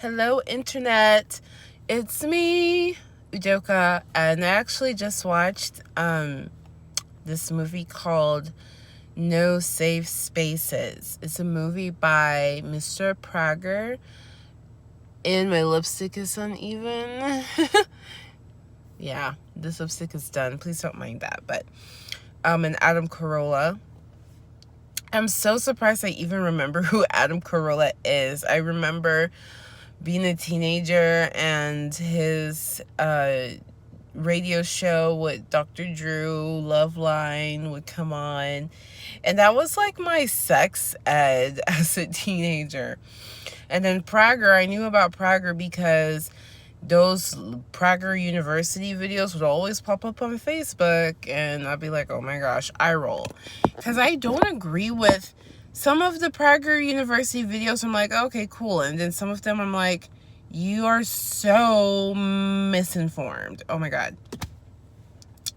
Hello, Internet. It's me, Udoka, and I actually just watched this movie called No Safe Spaces. It's a movie by Mr. Prager, and my lipstick is uneven. Yeah, this lipstick is done. Please don't mind that. But and Adam Carolla. I'm so surprised I even remember who Adam Carolla is. I remember being a teenager and his radio show with Dr. Drew, Loveline would come on. And that was like my sex ed as a teenager. And then Prager, I knew about Prager because those Prager University videos would always pop up on Facebook, and I'd be like, oh my gosh, I roll. Because I don't agree with some of the Prager University videos. I'm like, okay, cool. And then some of them I'm like, you are so misinformed. Oh my God.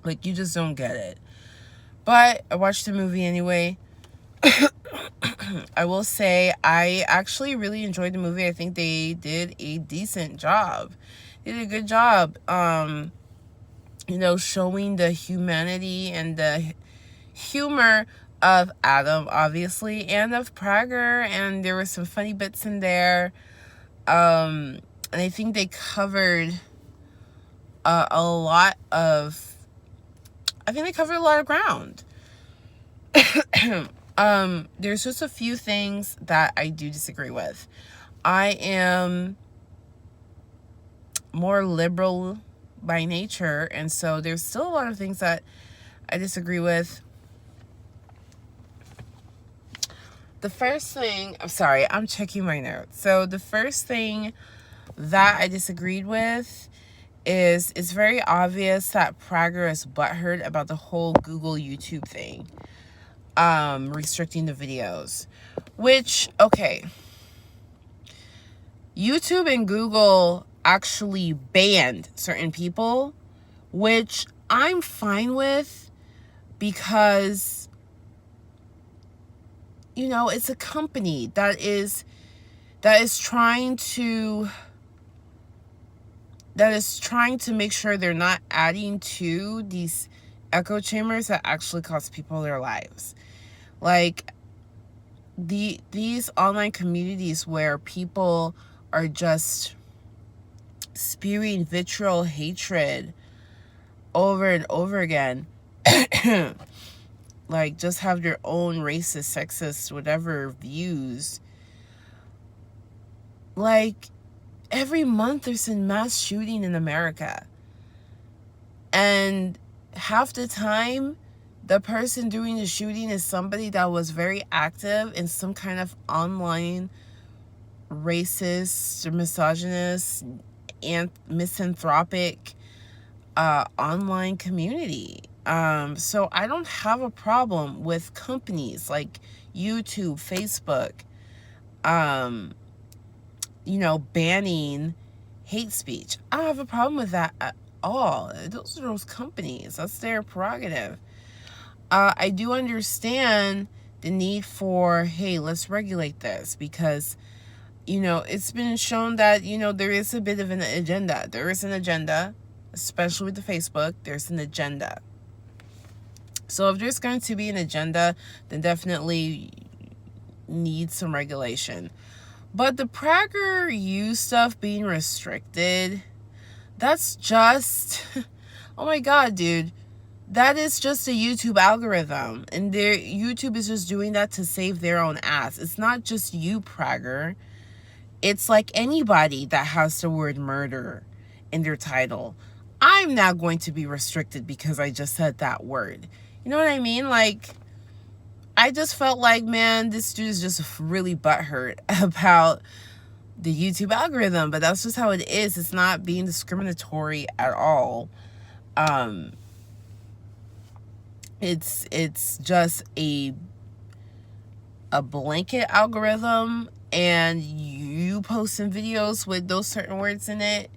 Like, you just don't get it. But I watched the movie anyway. I will say I actually really enjoyed the movie. I think they did a decent job. They did a good job, showing the humanity and the humor of Adam, obviously, and of Prager, and there were some funny bits in there. And I think they covered a lot of ground. There's just a few things that I do disagree with. I am more liberal by nature, and so there's still a lot of things that I disagree with. The first thing, I'm checking my notes. So the first thing that I disagreed with is it's very obvious that Prager is butthurt about the whole Google YouTube thing, restricting the videos, which, okay, YouTube and Google actually banned certain people, which I'm fine with because, it's a company that is trying to make sure they're not adding to these echo chambers that actually cost people their lives. Like these online communities where people are just spewing vitriol hatred over and over again. Like, just have their own racist, sexist, whatever views. Like, every month there's a mass shooting in America. And half the time, the person doing the shooting is somebody that was very active in some kind of online racist, misogynist, and misanthropic online community. So I don't have a problem with companies like YouTube, Facebook, banning hate speech. I don't have a problem with that at all. Those are those companies. That's their prerogative. I do understand the need for, hey, let's regulate this because, it's been shown that, there is a bit of an agenda. There is an agenda, especially with the Facebook. There's an agenda. So if there's going to be an agenda, then definitely needs some regulation. But the PragerU stuff being restricted, that's just, oh my God, dude. That is just a YouTube algorithm. And YouTube is just doing that to save their own ass. It's not just you, Prager. It's like anybody that has the word murder in their title. I'm not going to be restricted because I just said that word. You know what I mean? Like, I just felt like, man, this dude is just really butthurt about the YouTube algorithm, but that's just how it is. It's not being discriminatory at all. It's just a blanket algorithm, and you posting videos with those certain words in it,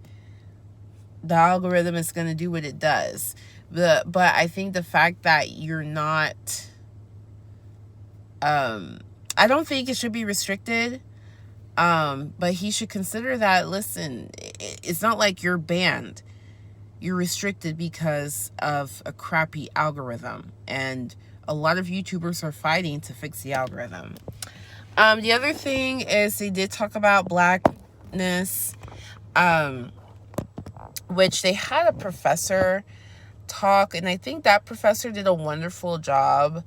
the algorithm is going to do what it does. But I think the fact that you're not, I don't think it should be restricted. But he should consider that, listen, it's not like you're banned. You're restricted because of a crappy algorithm. And a lot of YouTubers are fighting to fix the algorithm. The other thing is they did talk about blackness, which they had a professor talk, and I think that professor did a wonderful job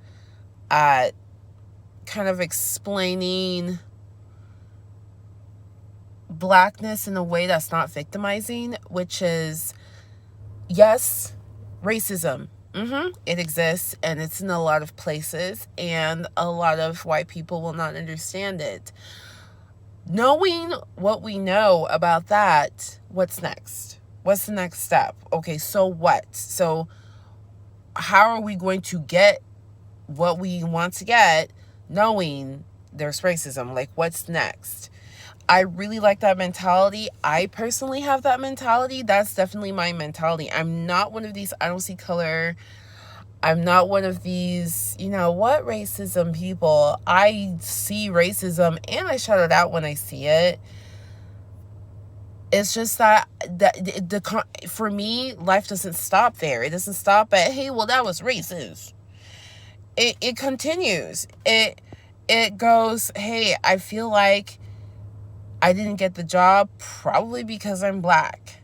at kind of explaining blackness in a way that's not victimizing, which is, yes, racism. It exists, and it's in a lot of places, and a lot of white people will not understand it. Knowing what we know about that, what's next? What's the next step? Okay, so what? So how are we going to get what we want to get knowing there's racism? Like, what's next? I really like that mentality. I personally have that mentality. That's definitely my mentality. I'm not one of these, I don't see color. I'm not one of these, what racism people. I see racism and I shout it out when I see it. It's just that for me, life doesn't stop there. It doesn't stop at, hey, well, that was racist. It continues. It goes, hey, I feel like I didn't get the job probably because I'm black.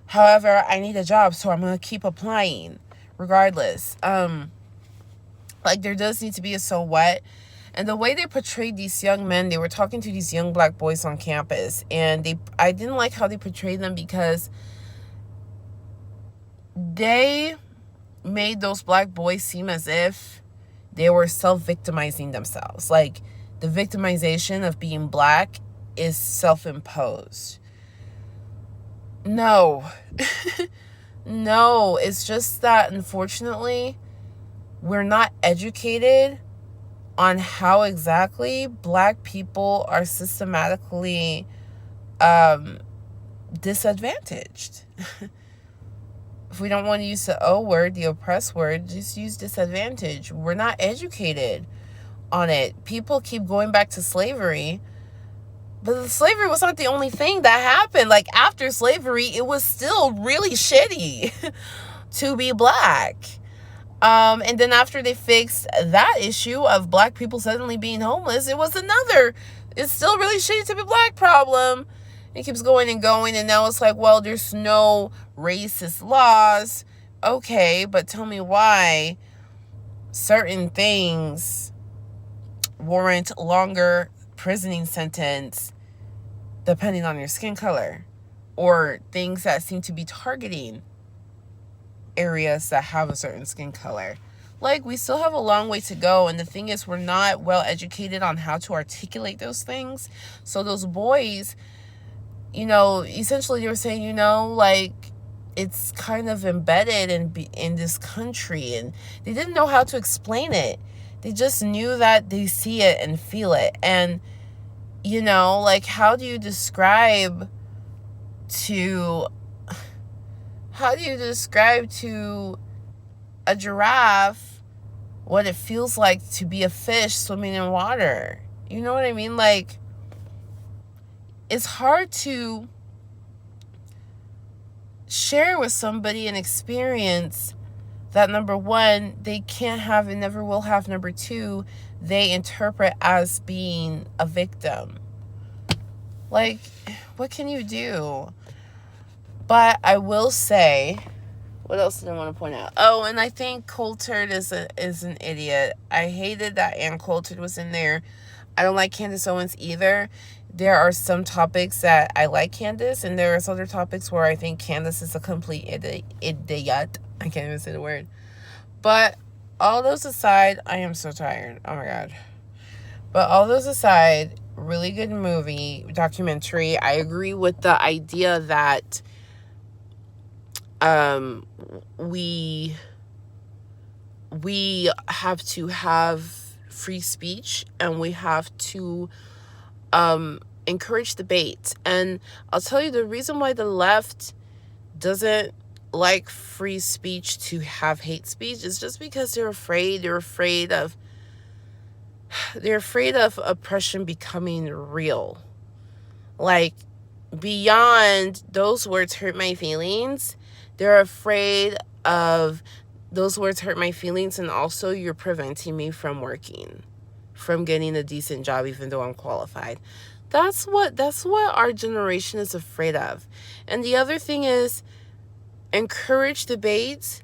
However, I need a job, so I'm going to keep applying regardless. Like, there does need to be a so what. And the way they portrayed these young men, they were talking to these young black boys on campus, and I didn't like how they portrayed them because they made those black boys seem as if they were self-victimizing themselves. Like, the victimization of being black is self-imposed. No. No, it's just that, unfortunately, we're not educated on how exactly black people are systematically disadvantaged. If we don't want to use the O word, the oppressed word, just use disadvantage. We're not educated on it. People keep going back to slavery, but slavery was not the only thing that happened. Like, after slavery, it was still really shitty to be black. And then after they fixed that issue of black people suddenly being homeless, it was another, it's still really shitty to be black problem. It keeps going and going, and now it's like, well, there's no racist laws. Okay, but tell me why certain things warrant longer prisoning sentence depending on your skin color, or things that seem to be targeting areas that have a certain skin color. Like, we still have a long way to go, and the thing is, we're not well educated on how to articulate those things. So those boys, essentially they were saying, like, it's kind of embedded in this country, and they didn't know how to explain it. They just knew that they see it and feel it. And like, how do you describe to a giraffe what it feels like to be a fish swimming in water? You know what I mean? Like, it's hard to share with somebody an experience that, number one, they can't have and never will have. Number two, they interpret as being a victim. Like, what can you do? But I will say, what else did I want to point out? Oh, and I think Coulthard is an idiot. I hated that Ann Coulthard was in there. I don't like Candace Owens either. There are some topics that I like Candace, and there are other topics where I think Candace is a complete idiot. I can't even say the word. But all those aside, I am so tired. Oh my God. But all those aside, really good documentary. I agree with the idea that we have to have free speech, and we have to encourage debate. And I'll tell you, the reason why the left doesn't like free speech to have hate speech is just because they're afraid of They're afraid of oppression becoming real. Like, beyond those words hurt my feelings, they're afraid of those words hurt my feelings, and also you're preventing me from working, from getting a decent job even though I'm qualified. That's what our generation is afraid of. And the other thing is, encourage debates,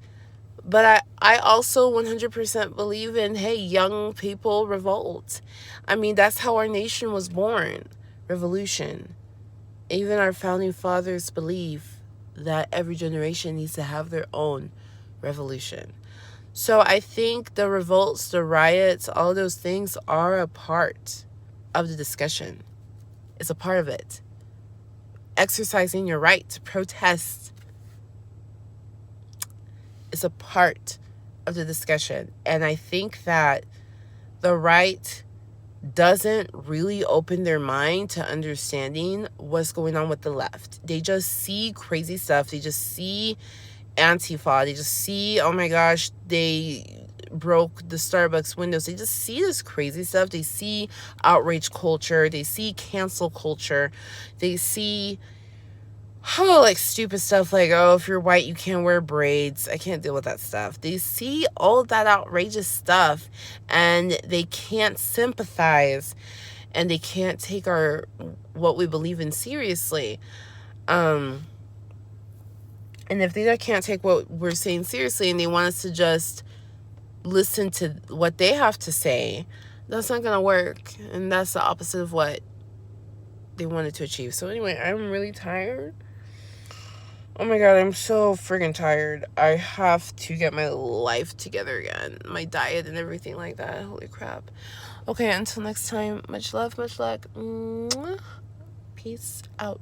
but I also 100% believe in, hey, young people revolt. I mean, that's how our nation was born. Revolution. Even our founding fathers believe that every generation needs to have their own revolution. So I think the revolts, the riots, all those things are a part of the discussion. It's a part of it. Exercising your right to protest is a part of the discussion. And I think that the right doesn't really open their mind to understanding what's going on with the left. They just see crazy stuff. They just see Antifa. They just see, oh my gosh, they broke the Starbucks windows. They just see this crazy stuff. They see outrage culture. They see cancel culture. They see like stupid stuff like, oh, if you're white, you can't wear braids. I can't deal with that stuff. They see all that outrageous stuff and they can't sympathize and they can't take what we believe in seriously. And if they can't take what we're saying seriously and they want us to just listen to what they have to say, that's not going to work. And that's the opposite of what they wanted to achieve. So anyway, I'm really tired. Oh my god, I'm so friggin' tired. I have to get my life together again. My diet and everything like that. Holy crap. Okay, until next time, much love, much luck. Peace out.